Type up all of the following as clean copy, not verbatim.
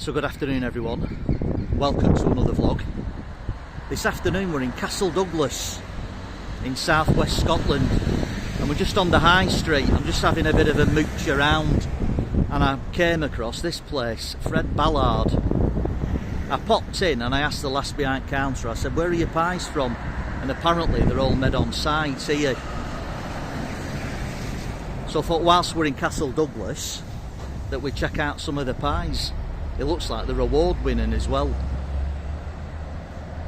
So good afternoon everyone, welcome to another vlog. This afternoon we're in Castle Douglas in southwest Scotland and we're just on the high street. I'm just having a bit of a mooch around and I came across this place, Fred Ballard. I popped in and I asked the lass behind counter, I said, where are your pies from? And apparently they're all made on site here. So I thought whilst we're in Castle Douglas that we check out some of the pies. It looks like they're award winning as well.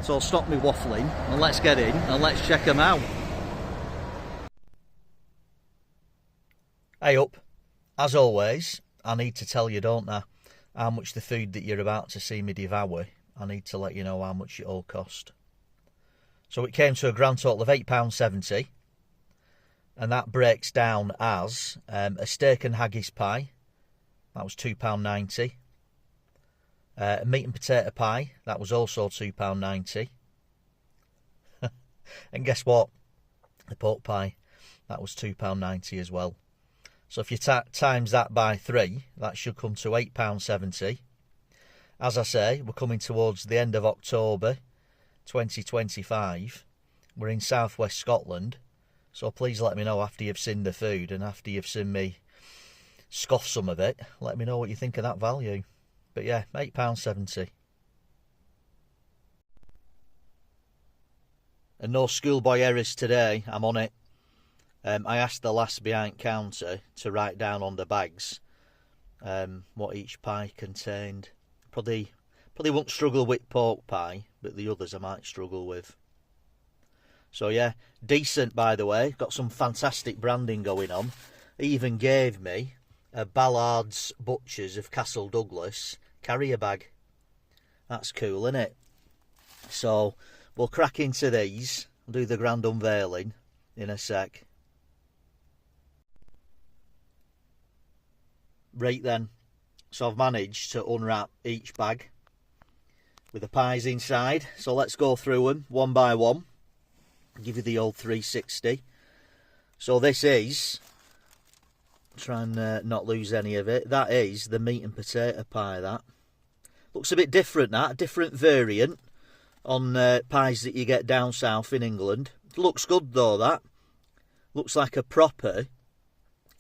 So I'll stop me waffling and let's get in and let's check them out. Hey up, as always, I need to tell you, don't I, how much the food that you're about to see me devour, I need to let you know how much it all cost. So it came to a grand total of £8.70 and that breaks down as a steak and haggis pie, that was £2.90. A meat and potato pie, that was also £2.90. And guess what? The pork pie, that was £2.90 as well. So if you times that by 3, that should come to £8.70. As I say, we're coming towards the end of October 2025. We're in southwest Scotland. So please let me know after you've seen the food and after you've seen me scoff some of it. Let me know what you think of that value. But yeah, £8.70. And no schoolboy errors today, I'm on it. I asked the lass behind counter to write down on the bags what each pie contained. Probably won't struggle with pork pie, but the others I might struggle with. So yeah, decent by the way, got some fantastic branding going on. He even gave me a Ballard's Butchers of Castle Douglas carrier bag. That's cool, isn't it? So we'll crack into these, do the grand unveiling in a sec. Right then, so I've managed to unwrap each bag with the pies inside. So let's go through them one by one, give you the old 360. So this is, try and not lose any of it, that is the meat and potato pie. That looks a bit different, that, a different variant on pies that you get down south in England. It looks good though, that. Looks like a proper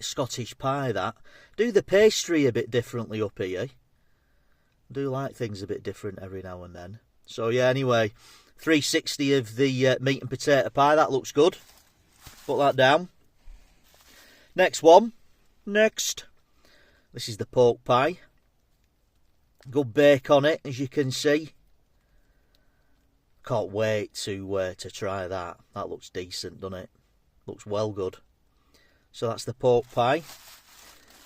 Scottish pie, that. Do the pastry a bit differently up here. I do like things a bit different every now and then. So yeah, anyway, 360 of the meat and potato pie, that looks good. Put that down. Next one. Next. This is the pork pie. Good bake on it, as you can see. Can't wait to try that. That looks decent, doesn't it? Looks well good. So that's the pork pie.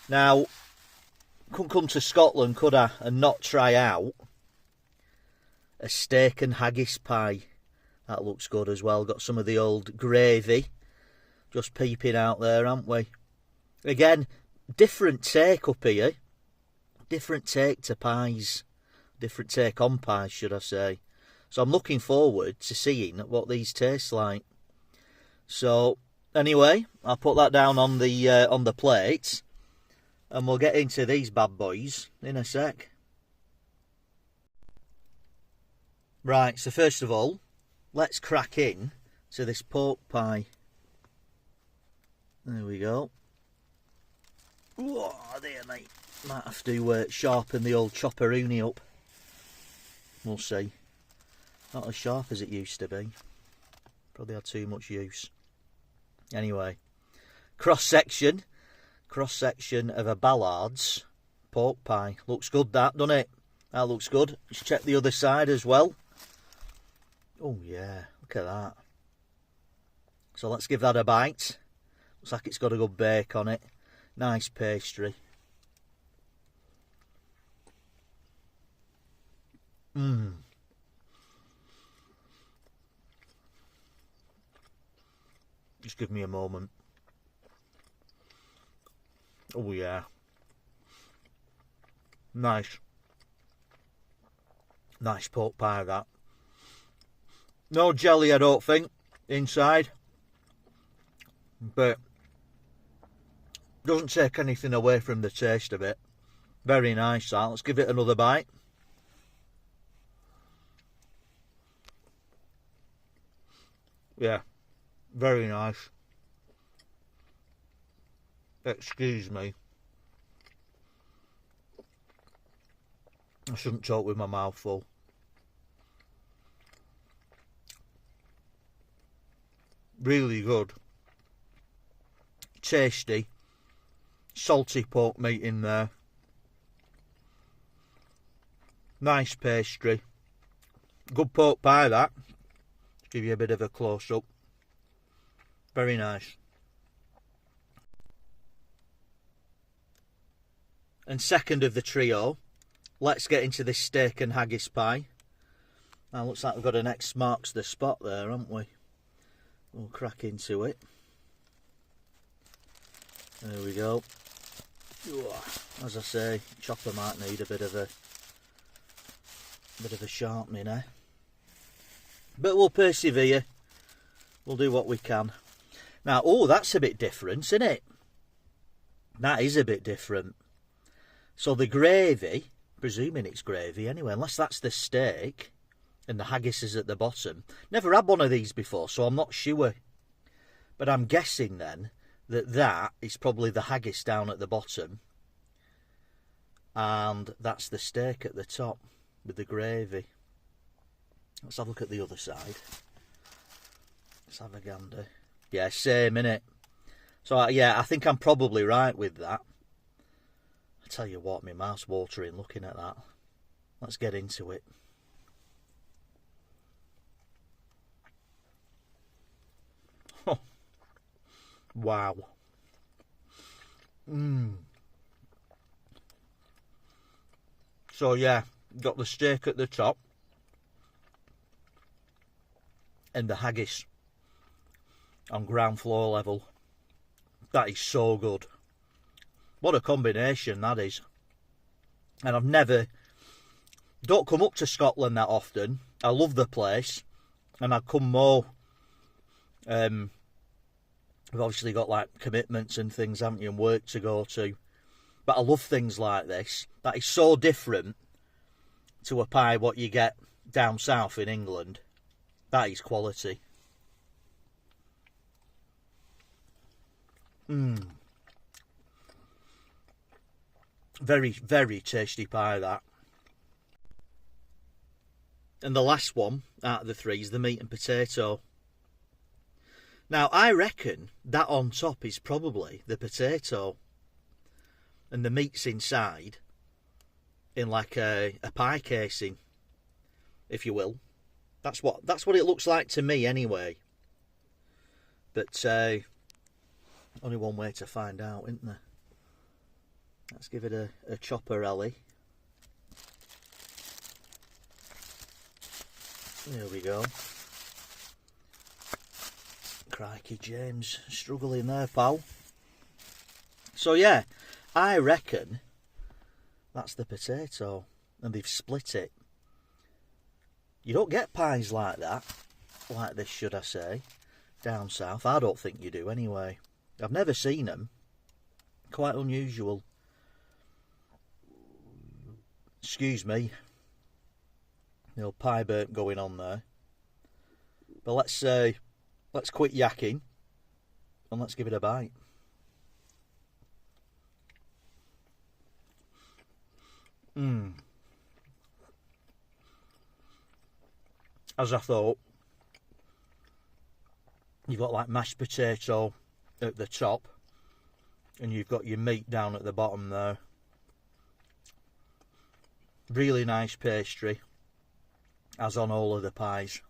Now, couldn't come to Scotland, could I, and not try out a steak and haggis pie. That looks good as well. Got some of the old gravy just peeping out there, haven't we? Again, different take up here. Different take to pies. Different take on pies, should I say. So I'm looking forward to seeing what these taste like. So, anyway, I'll put that down on the plate. And we'll get into these bad boys in a sec. Right, so first of all, let's crack in to this pork pie. There we go. Oh, there, mate. Might have to sharpen the old chopperoonie up. We'll see. Not as sharp as it used to be. Probably had too much use. Anyway, cross section of a Ballard's pork pie. Looks good, that, doesn't it? That looks good. Let's check the other side as well. Oh yeah, look at that. So let's give that a bite. Looks like it's got a good bake on it. Nice pastry. Just give me a moment. Oh yeah. Nice. Nice pork pie, that. No jelly, I don't think, inside. But doesn't take anything away from the taste of it. Very nice, that. Let's give it another bite. Yeah, very nice. Excuse me. I shouldn't talk with my mouth full. Really good. Tasty. Salty pork meat in there. Nice pastry. Good pork pie, that. Give you a bit of a close-up. Very nice. And second of the trio, let's get into this steak and haggis pie. Now, looks like we've got an X marks the spot there, haven't we? We'll crack into it. There we go. As I say, chopper might need a bit of a sharpening, eh? But we'll persevere. We'll do what we can. Now, oh, that's a bit different, isn't it? That is a bit different. So the gravy, presuming it's gravy anyway, unless that's the steak and the haggis is at the bottom. Never had one of these before, so I'm not sure. But I'm guessing then that is probably the haggis down at the bottom. And that's the steak at the top with the gravy. Let's have a look at the other side. Let's have a gander. Yeah, same, innit? So, yeah, I think I'm probably right with that. I tell you what, my mouth's watering looking at that. Let's get into it. Oh. Wow. So, yeah, got the steak at the top. And the haggis on ground floor level. That is so good. What a combination that is. And don't come up to Scotland that often. I love the place. And I'd come more. We've obviously got like commitments and things, haven't you, and work to go to. But I love things like this. That is so different to a pie what you get down south in England. That is quality. Very, very tasty pie, that. And the last one out of the three is the meat and potato. Now, I reckon that on top is probably the potato. And the meat's inside in like a pie casing, if you will. That's what it looks like to me anyway. But only one way to find out, isn't there? Let's give it a chopper alley. There we go. Crikey, James, struggling there, pal. So yeah, I reckon that's the potato, and they've split it. You don't get pies like that, like this, should I say, down south. I don't think you do anyway. I've never seen them. Quite unusual. Excuse me. The old pie burnt going on there. But let's quit yakking and let's give it a bite. As I thought, you've got like mashed potato at the top and you've got your meat down at the bottom there. Really nice pastry, as on all of the pies.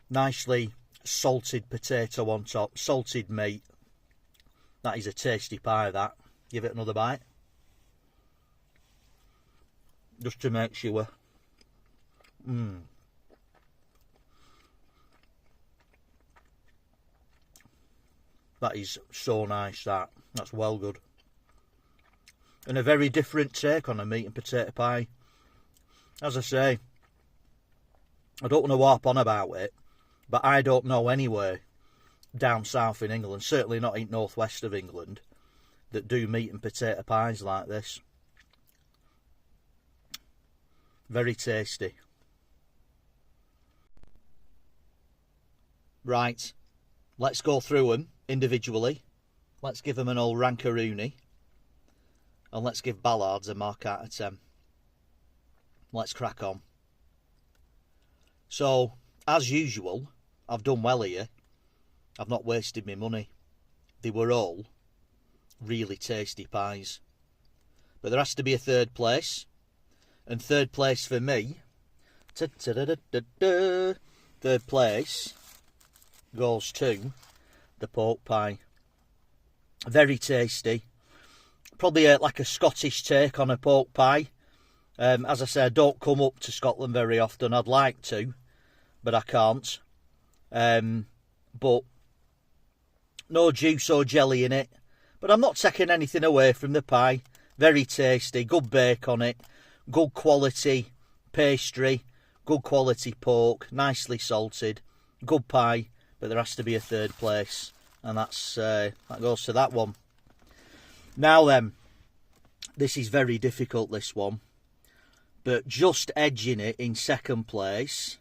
Nicely salted potato on top, salted meat. That is a tasty pie, that. Give it another bite. Just to make sure. That is so nice, that. That's well good. And a very different take on a meat and potato pie. As I say, I don't want to harp on about it, but I don't know anywhere down south in England, certainly not in northwest of England, that do meat and potato pies like this. Very tasty. Right, let's go through them individually. Let's give them an old rankaroony. And let's give Ballards a mark out of 10. Let's crack on. So, as usual, I've done well here. I've not wasted my money. They were all really tasty pies. But there has to be a third place. And third place for me, third place goes to the pork pie. Very tasty. Probably like a Scottish take on a pork pie. As I say, I don't come up to Scotland very often. I'd like to, but I can't. But no juice or jelly in it. But I'm not taking anything away from the pie. Very tasty, good bake on it, good quality pastry, good quality pork, nicely salted, good pie. But there has to be a third place, and that goes to that one. Now then, this is very difficult, this one, but just edging it in second place,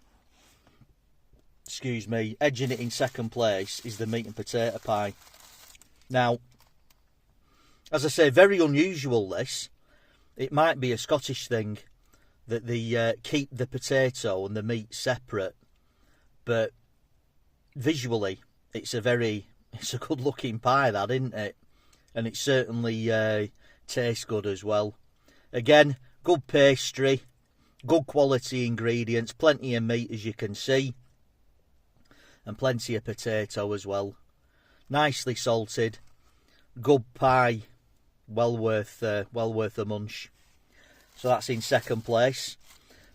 edging it in second place is the meat and potato pie. Now, as I say, very unusual this. It might be a Scottish thing that they keep the potato and the meat separate, but visually it's a good looking pie, that, isn't it? And it certainly tastes good as well. Again, good pastry, good quality ingredients, plenty of meat as you can see, and plenty of potato as well. Nicely salted, good pie, well worth a munch. So that's in second place.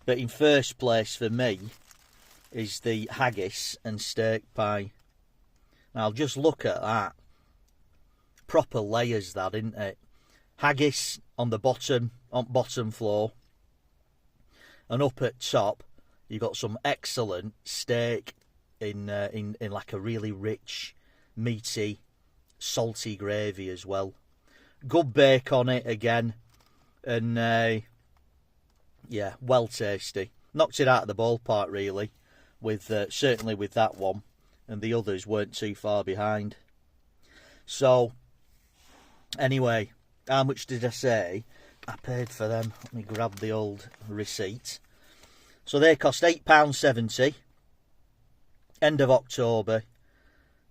But in first place for me is the haggis and steak pie. Now just look at that. Proper layers, that, isn't it? Haggis on the bottom floor, and up at top you got some excellent steak in like a really rich, meaty, salty gravy as well. Good bake on it again, and yeah, well tasty. Knocked it out of the ballpark really, with certainly with that one, and the others weren't too far behind. So anyway, how much did I say I paid for them? Let me grab the old receipt. So they cost £8.70. End of October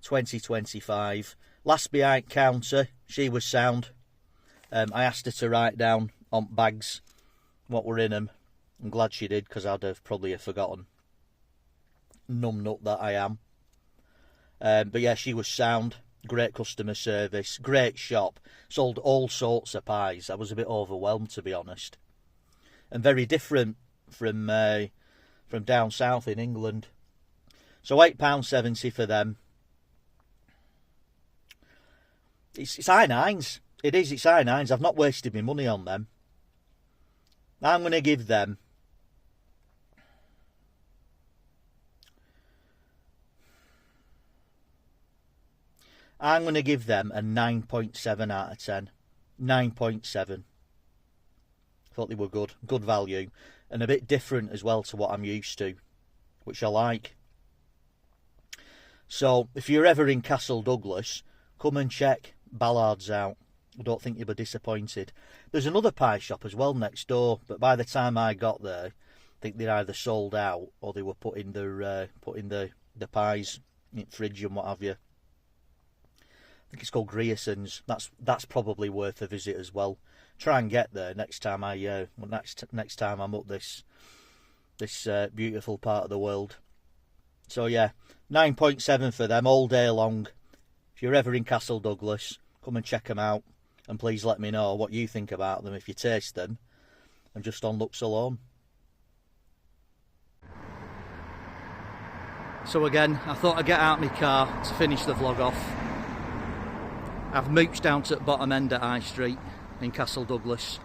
2025. Last behind counter, she was sound. I asked her to write down on bags what were in them. I'm glad she did, because I'd have probably forgotten. Numbnut that I am. But yeah, she was sound. Great customer service, great shop, sold all sorts of pies. I was a bit overwhelmed, to be honest, and very different from down south in England. So £8.70 for them. It's I9s. It is. It's I9s. I've not wasted my money on them. I'm going to give them a 9.7 out of 10. 9.7. Thought they were good. Good value. And a bit different as well to what I'm used to, which I like. So, if you're ever in Castle Douglas, come and check Ballard's out. I don't think you'll be disappointed. There's another pie shop as well next door, but by the time I got there, I think they'd either sold out or they were putting the pies in fridge and what have you. I think it's called Grierson's. That's probably worth a visit as well. Try and get there next time next time I'm up this beautiful part of the world. So yeah, 9.7 for them all day long. If you're ever in Castle Douglas, come and check them out, and please let me know what you think about them if you taste them, and just on looks alone. So again, I thought I'd get out my car to finish the vlog off. I've mooched down to the bottom end at High Street in Castle Douglas,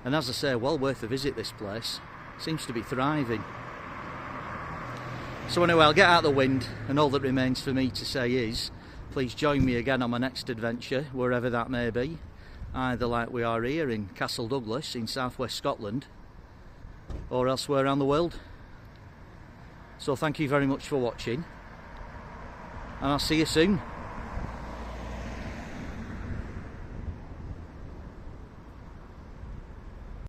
and as I say, well worth a visit. This place seems to be thriving. So anyway, I'll get out the wind, and all that remains for me to say is, please join me again on my next adventure, wherever that may be, either like we are here in Castle Douglas in southwest Scotland, or elsewhere around the world. So thank you very much for watching, and I'll see you soon.